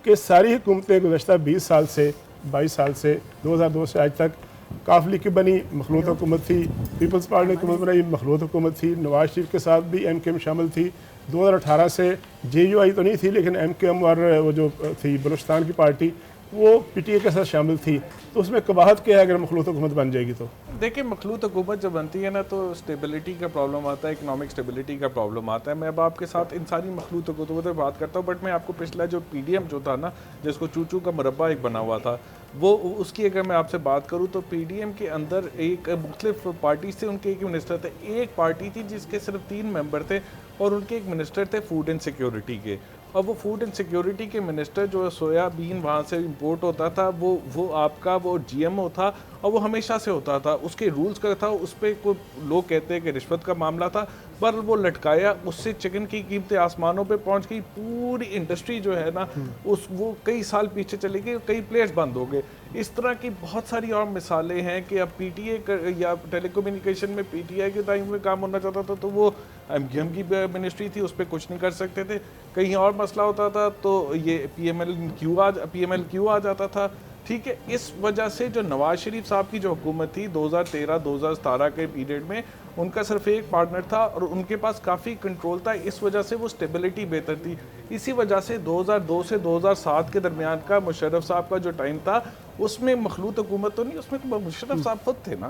کہ ساری حکومتیں گزشتہ 20 سال سے 22 سال سے 2002 سے آج تک کاف لیگ کی بنی مخلوط حکومت تھی، پیپلز پارٹی نے حکومت بنائی مخلوط حکومت تھی، نواز شریف کے ساتھ بھی ایم کیو ایم شامل تھی، 2018 سے جے یو آئی تو نہیں تھی لیکن ایم کیو ایم اور وہ جو تھی بلوچستان کی پارٹی وہ پی ٹی اے کے ساتھ شامل تھی. تو اس میں قباحت کیا ہے اگر مخلوط حکومت بن جائے گی تو؟ دیکھیں مخلوط حکومت جب بنتی ہے نا تو اسٹیبلٹی کا پرابلم آتا ہے، اکنامک اسٹیبلٹی کا پرابلم آتا ہے. میں اب آپ کے ساتھ ان ساری مخلوط حکومتوں پہ بات کرتا ہوں، بٹ میں آپ کو پچھلا جو پی ڈی ایم جو تھا نا جس کو چوچو کا مربع ایک بنا ہوا تھا، وہ اس کی اگر میں آپ سے بات کروں تو پی ڈی ایم کے اندر ایک مختلف پارٹی سے ان کے ایک منسٹر تھے. ایک پارٹی تھی جس کے صرف 3 ممبر تھے اور ان کے ایک منسٹر تھے فوڈ اینڈ سیکیورٹی کے، اور وہ فوڈ اینڈ سیکیورٹی کے منسٹر جو سویا بین وہاں سے امپورٹ ہوتا تھا وہ آپ کا وہ جی ایم او تھا اور وہ ہمیشہ سے ہوتا تھا. اس کے رولز کا تھا، اس پہ کوئی لوگ کہتے ہیں کہ رشوت کا معاملہ تھا، پر وہ لٹکایا، اس سے چکن کی قیمتیں آسمانوں پہ پہنچ گئی. پوری انڈسٹری جو ہے نا وہ کئی سال پیچھے چلی گئی، کئی پلیئرز بند ہو گئے. اس طرح کی بہت ساری اور مثالیں ہیں کہ اب پی ٹی اے یا ٹیلی کمیونیکیشن میں پی ٹی آئی کے ٹائم میں کام ہونا چاہتا تھا تو وہ ایم کیو ایم کی منسٹری تھی، اس پہ کچھ نہیں کر سکتے تھے. کہیں اور مسئلہ ہوتا تھا تو یہ پی ایم ایل کیو آ جاتا تھا. ٹھیک ہے، اس وجہ سے جو نواز شریف صاحب کی جو حکومت تھی 2013-2017 کے پیریڈ میں، ان کا صرف ایک پارٹنر تھا اور ان کے پاس کافی کنٹرول تھا، اس وجہ سے وہ سٹیبلٹی بہتر تھی. اسی وجہ سے 2002 سے 2007 کے درمیان کا مشرف صاحب کا جو ٹائم تھا اس میں مخلوط حکومت تو نہیں، اس میں تو مشرف صاحب خود تھے نا.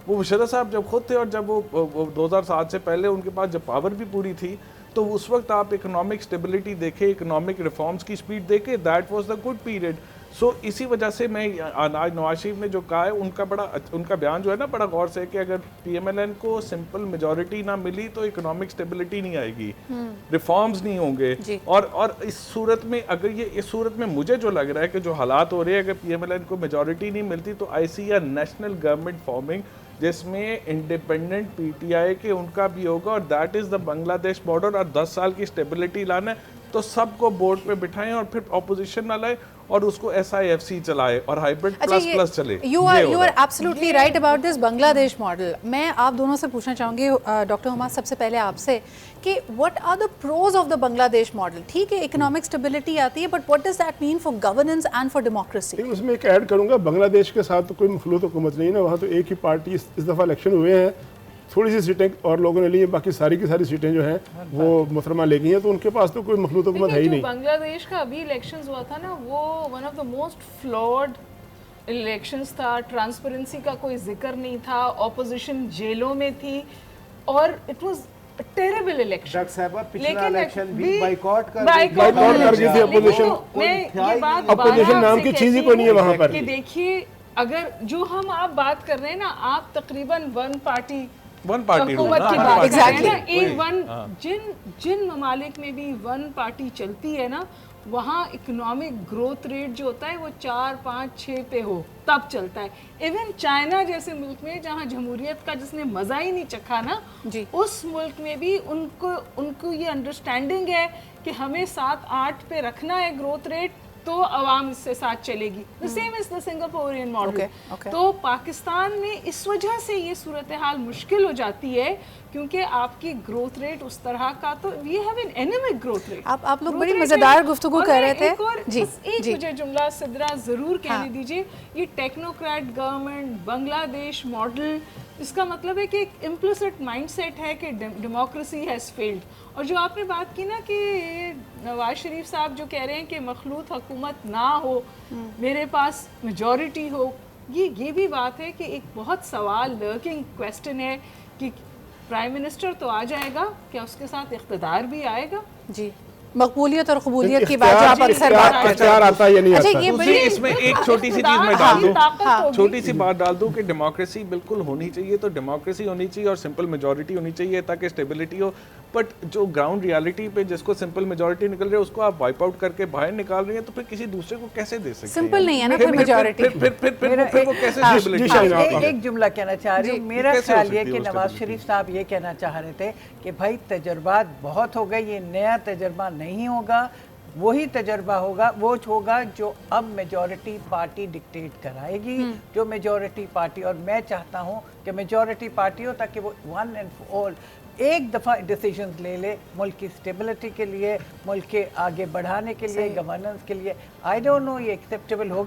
وہ مشرف صاحب جب خود تھے اور جب وہ 2007 سے پہلے ان کے پاس جب پاور بھی پوری تھی تو اس وقت آپ اکنامک سٹیبلٹی دیکھیں، اکنامک ریفارمز کی سپیڈ دیکھیں، that was the good period. So اسی وجہ سے میں آج نواز شریف نے جو کہا ہے ان کا بیان جو ہے نا بڑا غور سے کہ اگر پی ایم ایل این کو سمپل میجورٹی نہ ملی تو اکنامک سٹیبلٹی نہیں آئے گی، ریفارمز نہیں ہوں گے. اور اس صورت میں اس صورت میں مجھے جو لگ رہا ہے کہ جو حالات ہو رہے ہیں، اگر پی ایم ایل این کو میجورٹی نہیں ملتی تو آئی سی اے نیشنل گورنمنٹ فارمنگ جس میں انڈیپینڈنٹ پی ٹی آئی کے ان کا بھی ہوگا، اور دیٹ از دا بنگلہ دیش بارڈر. اور 10 سال کی سٹیبلٹی لانا ہے تو سب کو بورڈ پہ بٹھائیں اور پھر اپوزیشن نہ لائے اور اس کو ایس آئی ایف سی چلائے اور ہائیبرڈ پلس چلے. You are absolutely right about this Bangladesh model. میں آپ دونوں سے پوچھنا چاہوں گی، ڈاکٹر حماد سب سے پہلے آپ سے، کہ what are the pros of the بنگلہ دیش ماڈل؟ ٹھیک ہے اکنامک اسٹیبلٹی آتی ہے، but what does that mean for governance and for democracy؟ اس میں ایک ایڈ کروں گا، بنگلہ دیش کے ساتھ تو کوئی مخلوط حکومت نہیں ہے نا، وہاں تو ایک ہی پارٹی اس دفعہ الیکشن ہوئے ہیں، تھوڑی سی سیٹیں اور لوگوں نے لی ہیں، باقی ساری کی ساری سیٹیں جو ہیں وہ محترمہ لے گئی ہیں، تو ان کے پاس تو کوئی مخلوط حکومت ہے ہی نہیں. بنگلہ دیش کا ابھی الیکشنز ہوا تھا نا، وہ one of the most flawed elections تھا. ٹرانسپیرنسی کا کوئی ذکر نہیں تھا، اپوزیشن جیلوں میں تھی اور اٹ واز ٹیریبل الیکشن. پچھلا الیکشن بھی بائیکاٹ کر گئی تھی اپوزیشن. اپوزیشن نام کی چیز ہی کوئی نہیں ہے وہاں پر. کہ دیکھیے اگر جو ہم آپ بات کر رہے ہیں نا، آپ تقریباً ون پارٹی حکومت کی بات کر رہے ہیں نا. جن ممالک میں بھی ون پارٹی چلتی ہے نا، وہاں اکنامک گروتھ ریٹ جو ہوتا ہے وہ 4, 5, 6 پہ ہو تب چلتا ہے. ایون چائنا جیسے ملک میں جہاں جمہوریت کا جس نے مزہ ہی نہیں چکھا نا، اس ملک میں بھی ان کو یہ انڈرسٹینڈنگ ہے کہ ہمیں 7, 8 پہ رکھنا ہے گروتھ ریٹ تو عوام اس سے ساتھ چلے گی. The same is the Singaporean model. تو پاکستان میں اس وجہ سے یہ صورتحال مشکل ہو جاتی ہے کیونکہ آپ کی گروتھ ریٹ اس طرح کا، تو we have an anemic growth rate. آپ لوگ بڑی مزیدار گفتگو کر رہے تھے. ایک مجھے جملہ صدرہ ضرور کہنے دیجیے، یہ ٹیکنوکریٹ گورنمنٹ بنگلہ دیش ماڈل، اس کا مطلب ہے کہ ایک امپلسٹ مائنڈ سیٹ ہے کہ ڈیموکریسی ہیز فیلڈ. اور جو آپ نے بات کی نا کہ نواز شریف صاحب جو کہہ رہے ہیں کہ مخلوط حکومت نہ ہو، میرے پاس میجورٹی ہو، یہ بھی بات ہے کہ ایک بہت سوال لرکنگ کویسچن ہے کہ پرائم منسٹر تو آ جائے گا، کیا اس کے ساتھ اقتدار بھی آئے گا؟ جی، مقبولیت اور قبولیت کی بات جو آپ اکثر بات کرتے ہیں. آتا یا نہیں آتا. اس میں ایک چھوٹی سی چیز میں ڈال دوں، چھوٹی سی بات ڈال دوں کہ ڈیموکریسی بالکل ہونی چاہیے، تو ڈیموکریسی ہونی چاہیے اور سمپل میجورٹی ہونی چاہیے تاکہ اسٹیبلٹی ہو. بٹ جو گراؤنڈ ریالٹی پہ جس کو سمپل میجورٹی نکل رہی ہے اس کو آپ وائپ آؤٹ کر کے باہر نکال رہی ہیں، تو پھر کسی دوسرے کو کیسے دے سکتے ہیں؟ سمپل نہیں ہے نا پھر میجورٹی. پھر وہ کیسے اسٹیبلٹی؟ ایک جملہ کہنا چاہ رہی ہوں. میرا خیال یہ کہ نواز شریف صاحب یہ کہنا چاہ رہے تھے کہ بھائی تجربات بہت ہو گئے، یہ نیا تجربہ نہیں ہوگا، وہی تجربہ ہوگا جو اب میجورٹی پارٹی ڈکٹیٹ کرائے گی، جو میجورٹی پارٹی. اور میں چاہتا ہوں کہ میجورٹی پارٹی ہو تاکہ وہ ون اینڈ آل ایک دفعہ ڈیسیجنز لے لے ملک کی اسٹیبلٹی کے لیے، ملک کے آگے بڑھانے کے لیے، گورننس کے لیے. آئی ڈونٹ نو یہ ایکسیپٹیبل ہوگا.